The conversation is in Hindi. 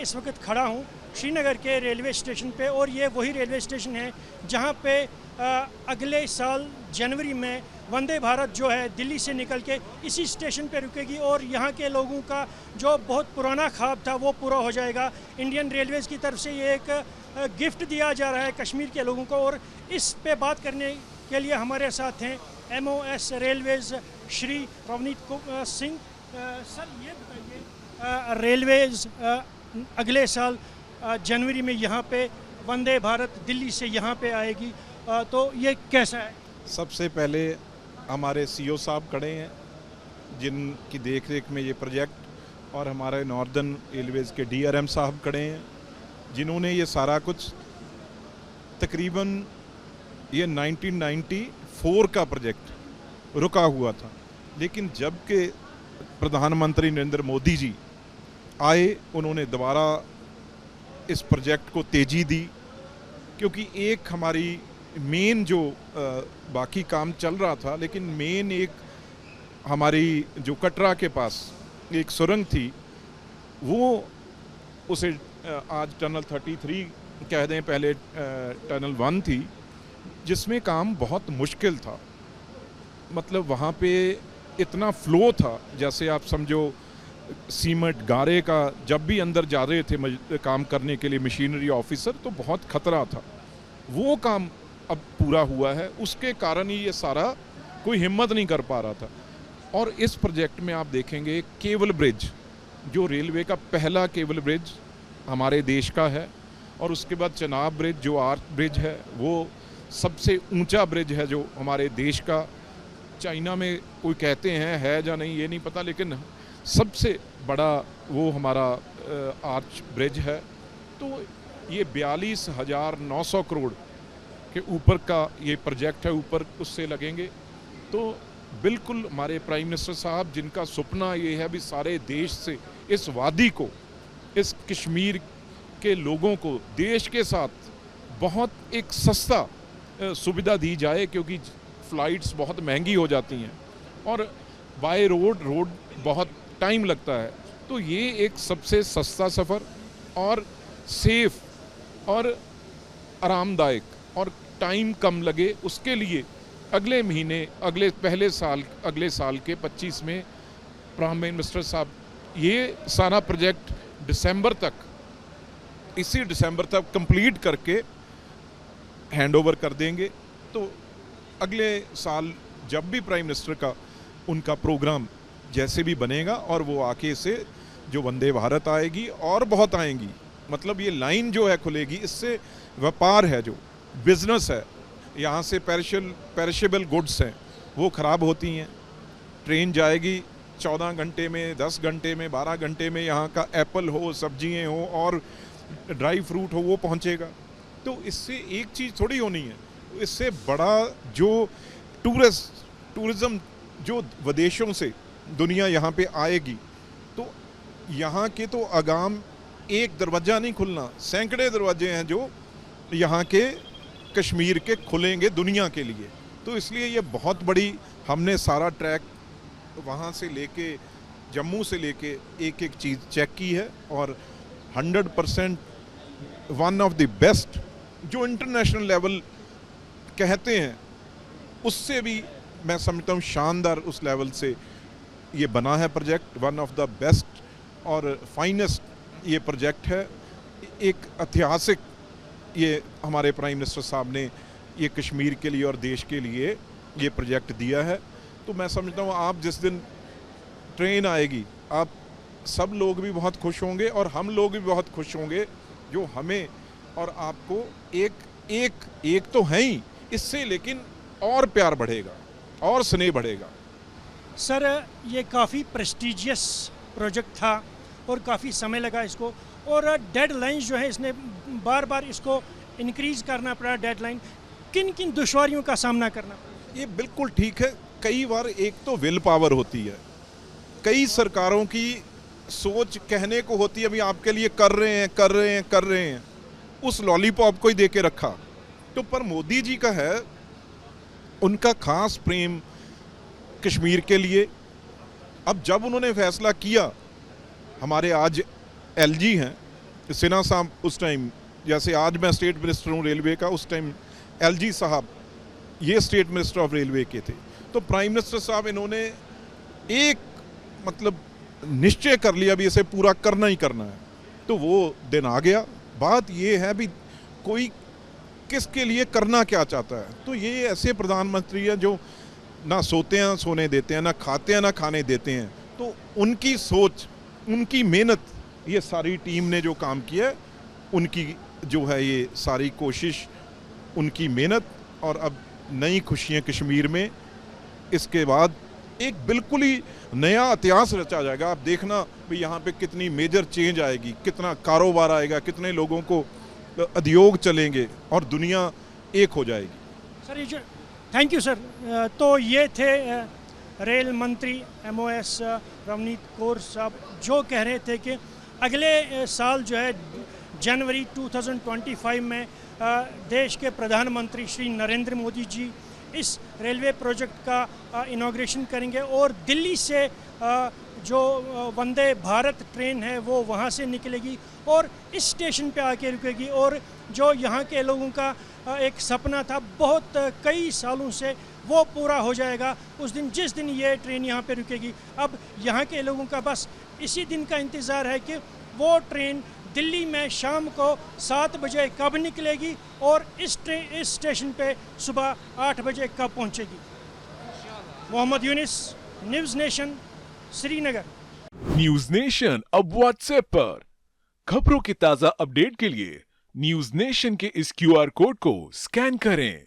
इस वक्त खड़ा हूँ श्रीनगर के रेलवे स्टेशन पे, और ये वही रेलवे स्टेशन है जहाँ पे अगले साल जनवरी में वंदे भारत जो है दिल्ली से निकल के इसी स्टेशन पे रुकेगी, और यहाँ के लोगों का जो बहुत पुराना ख्वाब था वो पूरा हो जाएगा। इंडियन रेलवेज़ की तरफ से ये एक गिफ्ट दिया जा रहा है कश्मीर के लोगों को, और इस पे बात करने के लिए हमारे साथ हैं MOS Railways Shri Ravneet Singh. Sir ये बताइए, रेलवेज़ अगले साल जनवरी में यहाँ पे वंदे भारत दिल्ली से यहाँ पे आएगी, तो ये कैसा है? सबसे पहले हमारे CEO साहब खड़े हैं जिनकी देखरेख में ये प्रोजेक्ट, और हमारे नॉर्दर्न रेलवेज़ के DRM साहब खड़े हैं जिन्होंने ये सारा कुछ, तकरीबन ये 1994 का प्रोजेक्ट रुका हुआ था, लेकिन जब के प्रधानमंत्री नरेंद्र मोदी जी आए उन्होंने दोबारा इस प्रोजेक्ट को तेज़ी दी, क्योंकि एक हमारी मेन जो बाकी काम चल रहा था, लेकिन मेन एक हमारी जो कटरा के पास एक सुरंग थी, वो उसे आज टनल 33 कह दें, पहले टनल 1 थी, जिसमें काम बहुत मुश्किल था। मतलब वहाँ पे इतना फ्लो था, जैसे आप समझो सीमेंट गारे का, जब भी अंदर जा रहे थे काम करने के लिए मशीनरी ऑफिसर, तो बहुत खतरा था। वो काम अब पूरा हुआ है, उसके कारण ही ये सारा कोई हिम्मत नहीं कर पा रहा था। और इस प्रोजेक्ट में आप देखेंगे केबल ब्रिज, जो रेलवे का पहला केबल ब्रिज हमारे देश का है, और उसके बाद चनाब ब्रिज जो आर्क ब्रिज है, वो सबसे ऊंचा ब्रिज है जो हमारे देश का। चाइना में कोई कहते हैं है या नहीं ये नहीं पता, लेकिन सबसे बड़ा वो हमारा आर्च ब्रिज है। तो ये 42,900 करोड़ के ऊपर का ये प्रोजेक्ट है, ऊपर उससे लगेंगे। तो बिल्कुल हमारे प्राइम मिनिस्टर साहब जिनका सपना ये है भी सारे देश से इस वादी को, इस कश्मीर के लोगों को देश के साथ बहुत एक सस्ता सुविधा दी जाए, क्योंकि फ़्लाइट्स बहुत महंगी हो जाती हैं और बाय रोड बहुत टाइम लगता है। तो ये एक सबसे सस्ता सफ़र और सेफ और आरामदायक और टाइम कम लगे, उसके लिए अगले महीने अगले साल के 25 में प्राइम मिनिस्टर साहब ये सारा प्रोजेक्ट इसी दिसंबर तक कंप्लीट करके हैंडओवर कर देंगे। तो अगले साल जब भी प्राइम मिनिस्टर का उनका प्रोग्राम जैसे भी बनेगा, और वो आके से जो वंदे भारत आएगी और बहुत आएंगी, मतलब ये लाइन जो है खुलेगी, इससे व्यापार है, जो बिजनेस है, यहाँ से पेरिशेबल गुड्स हैं वो ख़राब होती हैं। ट्रेन जाएगी 14 घंटे में, 10 घंटे में, 12 घंटे में, यहाँ का एप्पल हो, सब्जियाँ हो और ड्राई फ्रूट हो वो पहुँचेगा। तो इससे एक चीज़ थोड़ी होनी है, इससे बड़ा जो टूरिज़्म जो विदेशों से दुनिया यहाँ पे आएगी, तो यहाँ के तो आगाम एक दरवाज़ा नहीं खुलना, सैकड़े दरवाजे हैं जो यहाँ के कश्मीर के खुलेंगे दुनिया के लिए। तो इसलिए ये बहुत बड़ी, हमने सारा ट्रैक वहाँ से लेके जम्मू से लेके एक एक चीज़ चेक की है, और 100% वन ऑफ द बेस्ट जो इंटरनेशनल लेवल कहते हैं उससे भी मैं समझता हूँ शानदार उस लेवल से ये बना है project. One of the best और फाइनेस्ट ये प्रोजेक्ट है। एक ऐतिहासिक ये हमारे प्राइम मिनिस्टर साहब ने ये कश्मीर के लिए और देश के लिए ये प्रोजेक्ट दिया है। तो मैं समझता हूँ आप जिस दिन ट्रेन आएगी आप सब लोग भी बहुत खुश होंगे और हम लोग भी बहुत खुश होंगे, जो हमें और आपको एक तो है ही इससे, लेकिन और प्यार बढ़ेगा और स्नेह बढ़ेगा। सर ये काफ़ी प्रेस्टिजियस प्रोजेक्ट था और काफ़ी समय लगा इसको, और डेडलाइंस जो है इसने बार बार इसको इंक्रीज़ करना पड़ा। डेडलाइन किन किन दुश्वारियों का सामना करना पड़ा? ये बिल्कुल ठीक है। कई बार एक तो विल पावर होती है, कई सरकारों की सोच कहने को होती है अभी आपके लिए कर रहे हैं, उस लॉलीपॉप को ही दे के रखा। तो पर मोदी जी का है, उनका खास प्रेम कश्मीर के लिए। अब जब उन्होंने फैसला किया, हमारे आज LG हैं सिन्हा साहब उस टाइम, जैसे आज मैं स्टेट मिनिस्टर हूँ रेलवे का, उस टाइम एलजी साहब ये स्टेट मिनिस्टर ऑफ रेलवे के थे। तो प्राइम मिनिस्टर साहब इन्होंने एक मतलब निश्चय कर लिया भी इसे पूरा करना ही करना है, तो वो दिन आ गया। बात ये है भी कोई किसके लिए करना क्या चाहता है। तो ये ऐसे प्रधानमंत्री हैं जो ना सोते हैं सोने देते हैं, ना खाते हैं ना खाने देते हैं। तो उनकी सोच, उनकी मेहनत, ये सारी टीम ने जो काम किया है, उनकी जो है ये सारी कोशिश, उनकी मेहनत, और अब नई खुशियाँ कश्मीर में। इसके बाद एक बिल्कुल ही नया इतिहास रचा जाएगा। आप देखना भी यहाँ पे कितनी मेजर चेंज आएगी, कितना कारोबार आएगा, कितने लोगों को उद्योग चलेंगे और दुनिया एक हो जाएगी। सर ये जो, थैंक यू सर। तो ये थे रेल मंत्री MOS रवनीत कौर साहब, जो कह रहे थे कि अगले साल जो है जनवरी 2025 में देश के प्रधानमंत्री श्री नरेंद्र मोदी जी इस रेलवे प्रोजेक्ट का इनॉग्रेशन करेंगे और दिल्ली से जो वंदे भारत ट्रेन है वो वहाँ से निकलेगी और इस स्टेशन पे आके रुकेगी। और जो यहाँ के लोगों का एक सपना था बहुत कई सालों से, वो पूरा हो जाएगा उस दिन, जिस दिन ये ट्रेन यहाँ पे रुकेगी। अब यहाँ के लोगों का बस इसी दिन का इंतज़ार है कि वो ट्रेन दिल्ली में शाम को 7 बजे कब निकलेगी और इस स्टेशन पे सुबह 8 बजे कब पहुँचेगी। Mohammad Yunis, news nation, Srinagar. News nation अब व्हाट्सएप पर खबरों की ताजा अपडेट के लिए न्यूज नेशन के इस QR कोड को स्कैन करें।